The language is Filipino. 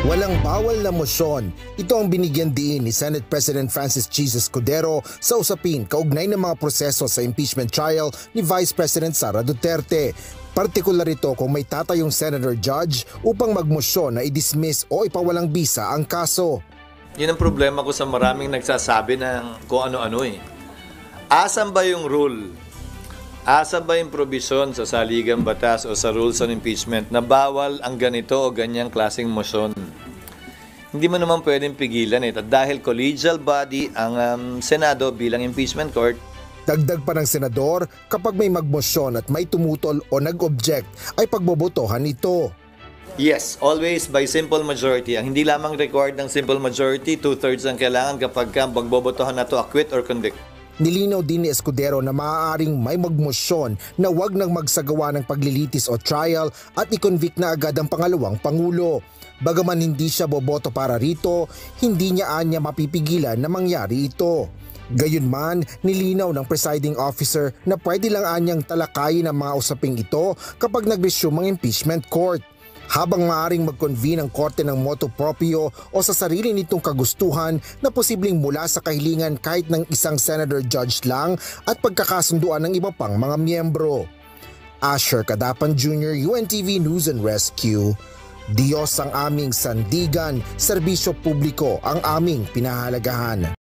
Walang bawal na mosyon. Ito ang binigyan diin ni Senate President Francis Chis Escudero sa usapin kaugnay ng mga proseso sa impeachment trial ni Vice President Sara Duterte. Partikular ito kung may tatayong senator judge upang magmosyon na i-dismiss o ipawalang bisa ang kaso. Yun ang problema ko sa maraming nagsasabi ng kung ano-ano eh. Asan ba yung rule? Asan ba yung provision sa saligang batas o sa rules on impeachment na bawal ang ganito o ganyang klaseng motion? Hindi mo naman pwedeng pigilan ito dahil collegial body ang Senado bilang impeachment court. Dagdag pa ng senador, kapag may magmosyon at may tumutol o nag-object ay pagbobotohan ito. Yes, always by simple majority. Ang hindi lamang required ng simple majority, 2/3 ang kailangan kapag magbobotohan na to acquit or convict. Nilinaw din ni Escudero na maaaring may magmosyon na wag nang magsagawa ng paglilitis o trial at i-convict na agad ang pangalawang pangulo. Bagaman hindi siya boboto para rito, hindi niya anya mapipigilan na mangyari ito. Gayunman, nilinaw ng presiding officer na pwede lang anyang talakayin ang mga usaping ito kapag nag-resume ang impeachment court. Habang maaaring mag-convene ang korte ng motu proprio o sa sarili nitong kagustuhan na posibleng mula sa kahilingan kahit ng isang senator judge lang at pagkakasunduan ng iba pang mga miyembro. Asher Cadapan Jr., UNTV News and Rescue. Diyos ang aming sandigan, serbisyo publiko ang aming pinahalagahan.